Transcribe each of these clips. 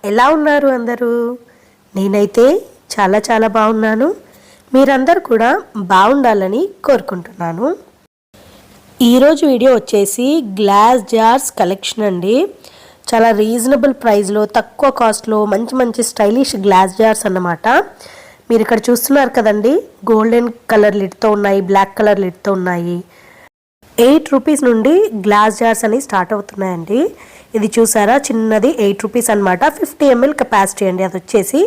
ఎలా ఉన్నారు అందరూ? నేనైతే చాలా బాగున్నాను. మీరందరూ కూడా బాగుండాలని కోరుకుంటున్నాను. ఈరోజు వీడియో వచ్చేసి గ్లాస్ జార్స్ కలెక్షన్ అండి. చాలా రీజనబుల్ ప్రైస్లో, తక్కువ కాస్ట్లో మంచి స్టైలిష్ గ్లాస్ జార్స్ అన్నమాట. మీరు ఇక్కడ చూస్తున్నారు కదండి, గోల్డెన్ కలర్ లిడ్తో ఉన్నాయి, బ్లాక్ కలర్ లిడ్తో ఉన్నాయి. 8 రూపీస్ నుండి గ్లాస్ జార్స్ అని స్టార్ట్ అవుతున్నాయండి. ఇది చూసారా, చిన్నది 8 రూపీస్ అనమాట. 50 ml కెపాసిటీ అండి. అది వచ్చేసి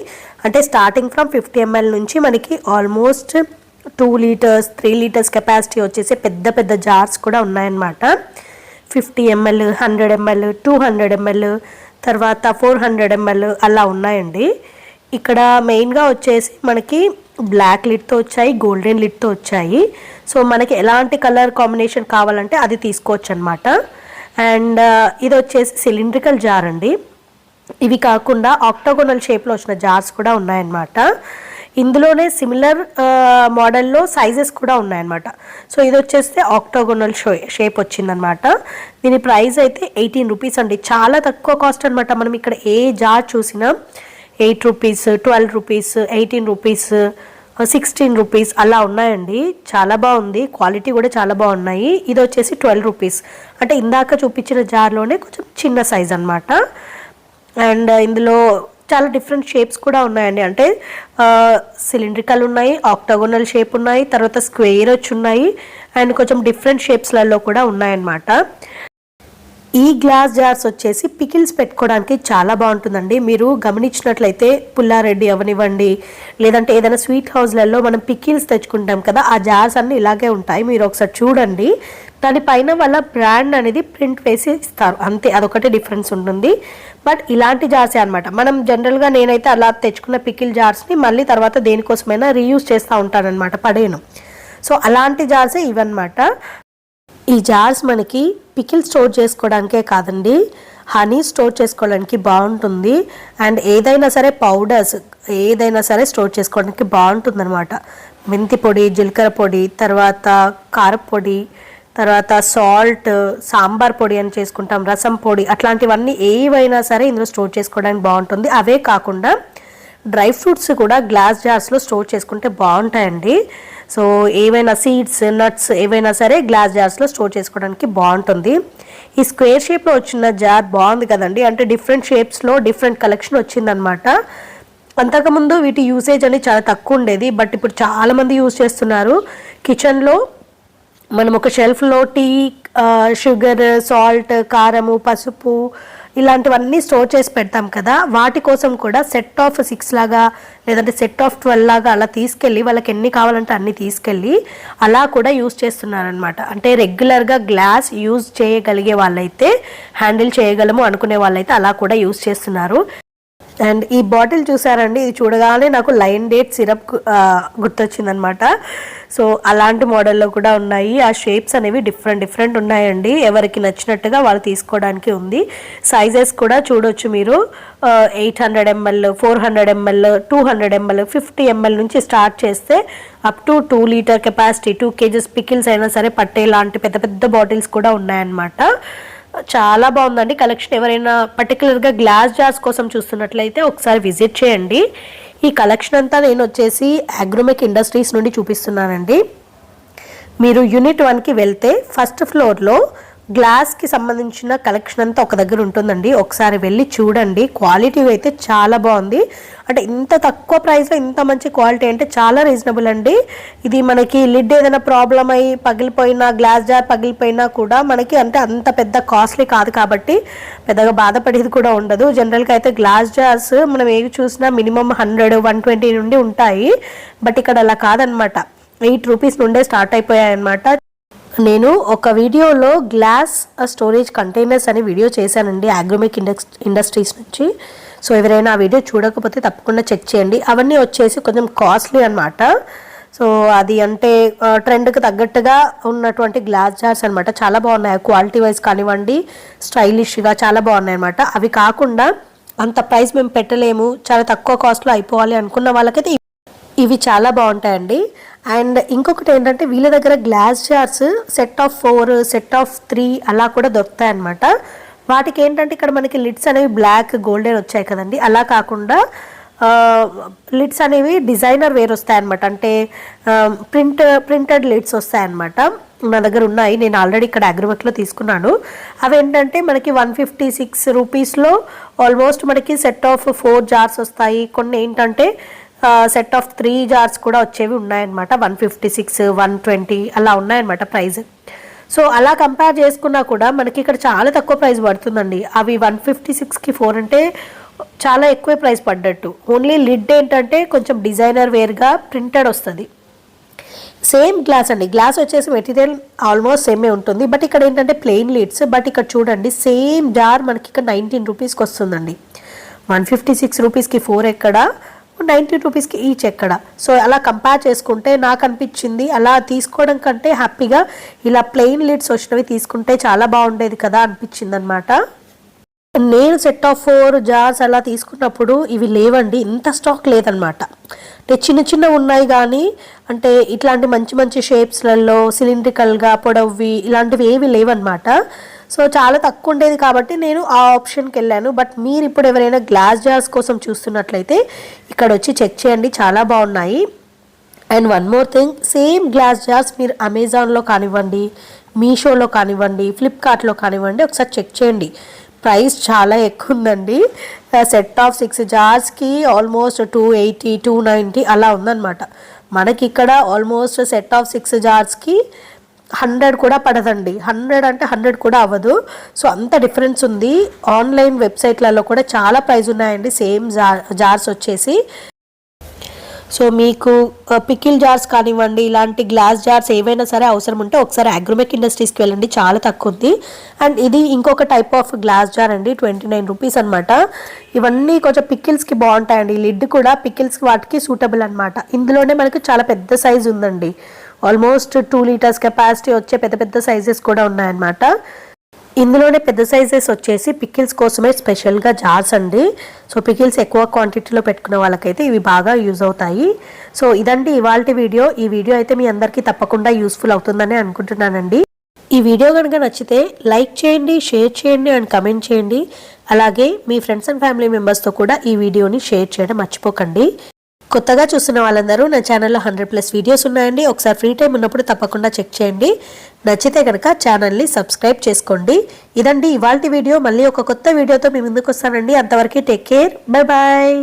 అంటే స్టార్టింగ్ ఫ్రమ్ 50 ml నుంచి మనకి ఆల్మోస్ట్ 2 లీటర్స్ 3 లీటర్స్ కెపాసిటీ వచ్చేసి పెద్ద జార్స్ కూడా ఉన్నాయన్నమాట. 50 ml, 100 ml, 200 ml, తర్వాత 400 ml అలా ఉన్నాయండి. ఇక్కడ మెయిన్గా వచ్చేసి మనకి బ్లాక్ లిడ్తో వచ్చాయి, గోల్డెన్ లిడ్తో వచ్చాయి. సో మనకి ఎలాంటి కలర్ కాంబినేషన్ కావాలంటే అది తీసుకోవచ్చు అనమాట. అండ్ ఇది వచ్చేసి సిలిండ్రికల్ జార్ అండి. ఇవి కాకుండా ఆక్టోగోనల్ షేప్లో వచ్చిన జార్స్ కూడా ఉన్నాయన్నమాట. ఇందులోనే సిమిలర్ మోడల్లో సైజెస్ కూడా ఉన్నాయన్నమాట. సో ఇది వచ్చేస్తే ఆక్టోగోనల్ షేప్ వచ్చిందనమాట. దీని ప్రైస్ అయితే 18 రూపీస్ అండి. చాలా తక్కువ కాస్ట్ అనమాట. మనం ఇక్కడ ఏ జార్ చూసినా 8 రూపీస్, 12 రూపీస్, 18 రూపీస్, 16 రూపీస్ అలా ఉన్నాయండి. చాలా బాగుంది, క్వాలిటీ కూడా చాలా బాగున్నాయి. ఇది వచ్చేసి 12 రూపీస్, అంటే ఇందాక చూపించిన జార్లోనే కొంచెం చిన్న సైజ్ అనమాట. అండ్ ఇందులో చాలా డిఫరెంట్ షేప్స్ కూడా ఉన్నాయండి. అంటే సిలిండ్రికల్ ఉన్నాయి, ఆక్టోగోనల్ షేప్ ఉన్నాయి, తర్వాత స్క్వేర్ వచ్చి ఉన్నాయి, అండ్ కొంచెం డిఫరెంట్ షేప్స్లలో కూడా ఉన్నాయన్నమాట. ఈ గ్లాస్ జార్స్ వచ్చేసి పికిల్స్ పెట్టుకోవడానికి చాలా బాగుంటుందండి. మీరు గమనించినట్లయితే పుల్లారెడ్డి అవనివ్వండి, లేదంటే ఏదైనా స్వీట్ హౌస్లలో మనం పికిల్స్ తెచ్చుకుంటాం కదా, ఆ జార్స్ అన్నీ ఇలాగే ఉంటాయి. మీరు ఒకసారి చూడండి, దానిపైన వాళ్ళ బ్రాండ్ అనేది ప్రింట్ వేసి ఇస్తారు అంతే, అదొకటి డిఫరెన్స్ ఉంటుంది. బట్ ఇలాంటి జార్సే అనమాట. మనం జనరల్గా నేనైతే అలా తెచ్చుకున్న పికిల్ జార్స్ని మళ్ళీ తర్వాత దేనికోసమైనా రీయూజ్ చేస్తూ ఉంటానన్నమాట, పడేను. సో అలాంటి జార్సే ఇవన్నమాట. ఈ జార్స్ మనకి పికిల్ స్టోర్ చేసుకోవడానికే కాదండి, హనీ స్టోర్ చేసుకోవడానికి బాగుంటుంది. అండ్ ఏదైనా సరే పౌడర్స్ ఏదైనా సరే స్టోర్ చేసుకోవడానికి బాగుంటుంది అనమాట. మెంతి పొడి, జీలకర్ర పొడి, తర్వాత కారపొడి, తర్వాత సాల్ట్, సాంబార్ పొడి అని చేసుకుంటాం, రసం పొడి, అట్లాంటివన్నీ ఏవైనా సరే ఇందులో స్టోర్ చేసుకోవడానికి బాగుంటుంది. అవే కాకుండా డ్రై ఫ్రూట్స్ కూడా గ్లాస్ జార్స్లో స్టోర్ చేసుకుంటే బాగుంటాయండి. సో ఏవైనా సీడ్స్, నట్స్ ఏవైనా సరే గ్లాస్ జార్స్లో స్టోర్ చేసుకోవడానికి బాగుంటుంది. ఈ స్క్వేర్ షేప్లో వచ్చిన జార్ బాగుంది కదండి. అంటే డిఫరెంట్ షేప్స్లో డిఫరెంట్ కలెక్షన్ వచ్చిందనమాట. అంతకుముందు వీటి యూసేజ్ అనేది చాలా తక్కువ ఉండేది, బట్ ఇప్పుడు చాలామంది యూజ్ చేస్తున్నారు. కిచెన్లో మనం ఒక షెల్ఫ్లో టీ, షుగర్, సాల్ట్, కారము, పసుపు ఇలాంటివన్నీ స్టోర్ చేసి పెడతాం కదా, వాటి కోసం కూడా సెట్ ఆఫ్ 6 లాగా లేదంటే సెట్ ఆఫ్ 12 లాగా అలా తీసుకెళ్ళి వాళ్ళకి ఎన్ని కావాలంటే అన్ని తీసుకెళ్ళి అలా కూడా యూజ్ చేస్తున్నారనమాట. అంటే రెగ్యులర్గా గ్లాస్ యూజ్ చేయగలిగే వాళ్ళైతే, హ్యాండిల్ చేయగలము అనుకునే వాళ్ళైతే అలా కూడా యూజ్ చేస్తున్నారు. అండ్ ఈ బాటిల్ చూసారండి, ఇది చూడగానే నాకు లైన్ డేట్ సిరప్ గుర్తొచ్చిందనమాట. సో అలాంటి మోడల్లో కూడా ఉన్నాయి. ఆ షేప్స్ అనేవి డిఫరెంట్ ఉన్నాయండి. ఎవరికి నచ్చినట్టుగా వాళ్ళు తీసుకోవడానికి ఉంది. సైజెస్ కూడా చూడొచ్చు మీరు. 800 ml, 400 ml, 200 ml, 50 ml నుంచి స్టార్ట్ చేస్తే up to 2 litre capacity, 2 kgs pickles అయినా సరే పట్టేలాంటి పెద్ద బాటిల్స్ కూడా ఉన్నాయన్నమాట. చాలా బాగుందండి కలెక్షన్. ఎవరైనా పర్టికులర్గా గ్లాస్ జార్స్ కోసం చూస్తున్నట్లయితే ఒకసారి విజిట్ చేయండి. ఈ కలెక్షన్ అంతా నేను వచ్చేసి అగ్రోమెక్ ఇండస్ట్రీస్ నుండి చూపిస్తున్నానండి. మీరు యూనిట్ 1కి వెళ్తే ఫస్ట్ ఫ్లోర్లో గ్లాస్కి సంబంధించిన కలెక్షన్ అంతా ఒక దగ్గర ఉంటుందండి. ఒకసారి వెళ్ళి చూడండి. క్వాలిటీ అయితే చాలా బాగుంది. అంటే ఇంత తక్కువ ప్రైస్లో ఇంత మంచి క్వాలిటీ అంటే చాలా రీజనబుల్ అండి. ఇది మనకి లిడ్ ఏదైనా ప్రాబ్లం అయ్యి పగిలిపోయినా, గ్లాస్ జార్ పగిలిపోయినా కూడా మనకి అంటే అంత పెద్ద కాస్ట్లీ కాదు కాబట్టి పెద్దగా బాధపడేది కూడా ఉండదు. జనరల్గా అయితే గ్లాస్ జార్స్ మనం ఏవి చూసినా మినిమం 100, 120 నుండి ఉంటాయి. బట్ ఇక్కడ అలా కాదనమాట, 8 రూపీస్ నుండే స్టార్ట్ అయిపోయాయి అనమాట. నేను ఒక వీడియోలో గ్లాస్ స్టోరేజ్ కంటైనర్స్ అని వీడియో చేశానండి అగ్రోమెక్ ఇండస్ట్రీస్ నుంచి. సో ఎవరైనా ఆ వీడియో చూడకపోతే తప్పకుండా చెక్ చేయండి. అవన్నీ వచ్చేసి కొంచెం కాస్ట్లీ అనమాట. సో అది అంటే ట్రెండ్కి తగ్గట్టుగా ఉన్నటువంటి గ్లాస్ జార్స్ అనమాట. చాలా బాగున్నాయి, క్వాలిటీ వైజ్ కానివ్వండి, స్టైలిష్గా చాలా బాగున్నాయి అనమాట. అవి కాకుండా అంత ప్రైస్ మేము పెట్టలేము, చాలా తక్కువ కాస్ట్లో అయిపోవాలి అనుకున్న వాళ్ళకైతే ఇవి చాలా బాగుంటాయండి. అండ్ ఇంకొకటి ఏంటంటే వీళ్ళ దగ్గర glass jars set of 4, set of 3 అలా కూడా దొరుకుతాయి అన్నమాట. వాటికి ఏంటంటే ఇక్కడ మనకి లిడ్స్ అనేవి బ్లాక్ గోల్డెన్ వచ్చాయి కదండి, అలా కాకుండా లిడ్స్ అనేవి డిజైనర్ వేర్ వస్తాయన్నమాట. అంటే ప్రింటెడ్ లిడ్స్ వస్తాయన్నమాట. నా దగ్గర ఉన్నాయి, నేను ఆల్రెడీ ఇక్కడ అగ్రివర్క్లో తీసుకున్నాను. అవి ఏంటంటే మనకి 156 రూపీస్లో ఆల్మోస్ట్ మనకి సెట్ ఆఫ్ 4 జార్స్ వస్తాయి. కొన్ని ఏంటంటే సెట్ ఆఫ్ 3 జార్స్ కూడా వచ్చేవి ఉన్నాయన్నమాట. 156, 120 అలా ఉన్నాయన్నమాట ప్రైస్. సో అలా కంపేర్ చేసుకున్నా కూడా మనకి ఇక్కడ చాలా తక్కువ ప్రైస్ పడుతుందండి. అవి 156కి 4 అంటే చాలా ఎక్కువ ప్రైస్ పడ్డట్టు. ఓన్లీ లిడ్ ఏంటంటే కొంచెం డిజైనర్ వేర్గా ప్రింటెడ్ వస్తుంది. సేమ్ గ్లాస్ అండి, గ్లాస్ వచ్చేసి మెటీరియల్ ఆల్మోస్ట్ సేమే ఉంటుంది. బట్ ఇక్కడ ఏంటంటే ప్లెయిన్ లిడ్స్. బట్ ఇక్కడ చూడండి సేమ్ జార్ మనకి ఇక్కడ 19 రూపీస్కి వస్తుందండి. 156 రూపీస్కి 4 ఎక్కడ, 19 రూపీస్కి ఈచ్ ఎక్కడ. సో అలా కంపేర్ చేసుకుంటే నాకు అనిపించింది అలా తీసుకోవడం కంటే హ్యాపీగా ఇలా ప్లెయిన్ లిడ్స్ వచ్చినవి తీసుకుంటే చాలా బాగుండేది కదా అనిపించింది అనమాట. నేను సెట్ ఆఫ్ 4 జార్స్ అలా తీసుకున్నప్పుడు ఇవి లేవండి, ఇంత స్టాక్ లేదనమాట. అంటే చిన్న చిన్న ఉన్నాయి కానీ అంటే ఇట్లాంటి మంచి మంచి షేప్స్లలో సిలిండ్రికల్గా పొడవి ఇలాంటివి ఏవి లేవన్నమాట. సో చాలా తక్కువ ఉండేది కాబట్టి నేను ఆ ఆప్షన్కి వెళ్ళాను. బట్ మీరు ఇప్పుడు ఎవరైనా గ్లాస్ జార్స్ కోసం చూస్తున్నట్లయితే ఇక్కడ వచ్చి చెక్ చేయండి, చాలా బాగున్నాయి. And one more thing, same glass jars మీరు అమెజాన్లో కానివ్వండి, మీషోలో కానివ్వండి, ఫ్లిప్కార్ట్లో కానివ్వండి ఒకసారి చెక్ చేయండి. ప్రైస్ చాలా ఎక్కువ ఉందండి. సెట్ ఆఫ్ 6 జార్స్కి ఆల్మోస్ట్ 280, 290 అలా ఉందన్నమాట. మనకి ఇక్కడ ఆల్మోస్ట్ సెట్ ఆఫ్ 6 జార్స్కి 100 కూడా పడదండి. 100 అంటే 100 కూడా అవ్వదు. సో అంత డిఫరెన్స్ ఉంది. ఆన్లైన్ వెబ్సైట్లలో కూడా చాలా ప్రైస్ ఉన్నాయండి సేమ్ జార్స్ వచ్చేసి. సో మీకు పికిల్ జార్స్ కానివ్వండి, ఇలాంటి గ్లాస్ జార్స్ ఏవైనా సరే అవసరం ఉంటే ఒకసారి అగ్రోమెక్ ఇండస్ట్రీస్కి వెళ్ళండి, చాలా తక్కువ ఉంది. అండ్ ఇది ఇంకొక టైప్ ఆఫ్ గ్లాస్ జార్ అండి, 29 రూపీస్ అనమాట. ఇవన్నీ కొంచెం పికిల్స్కి బాగుంటాయండి. లిడ్ కూడా పికిల్స్కి వాటికి సూటబుల్ అనమాట. ఇందులోనే మనకి చాలా పెద్ద సైజు ఉందండి, ఆల్మోస్ట్ 2 లీటర్స్ కెపాసిటీ వచ్చే పెద్ద పెద్ద సైజెస్ కూడా ఉన్నాయన్నమాట. ఇందులోనే పెద్ద సైజెస్ వచ్చేసి పికిల్స్ కోసమే స్పెషల్గా జార్స్ అండి. సో పికిల్స్ ఎక్కువ క్వాంటిటీలో పెట్టుకునే వాళ్ళకైతే ఇవి బాగా యూజ్ అవుతాయి. సో ఇదండి ఇవాల్టి వీడియో. ఈ వీడియో అయితే మీ అందరికీ తప్పకుండా యూస్ఫుల్ అవుతుందని అనుకుంటున్నానండి. ఈ వీడియో కనుక నచ్చితే లైక్ చేయండి, షేర్ చేయండి అండ్ కమెంట్ చేయండి. అలాగే మీ ఫ్రెండ్స్ అండ్ ఫ్యామిలీ మెంబర్స్తో కూడా ఈ వీడియోని షేర్ చేయడం మర్చిపోకండి. కొత్తగా చూస్తున్న వాళ్ళందరూ నా ఛానల్లో 100+ వీడియోస్ ఉన్నాయండి. ఒకసారి ఫ్రీ టైం ఉన్నప్పుడు తప్పకుండా చెక్ చేయండి. నచ్చితే కనుక ఛానల్ని సబ్స్క్రైబ్ చేసుకోండి. ఇదండి ఇవాల్టి వీడియో. మళ్ళీ ఒక కొత్త వీడియోతో మీ ముందుకు వస్తానండి. అంతవరకు టేక్ కేర్, బై బాయ్.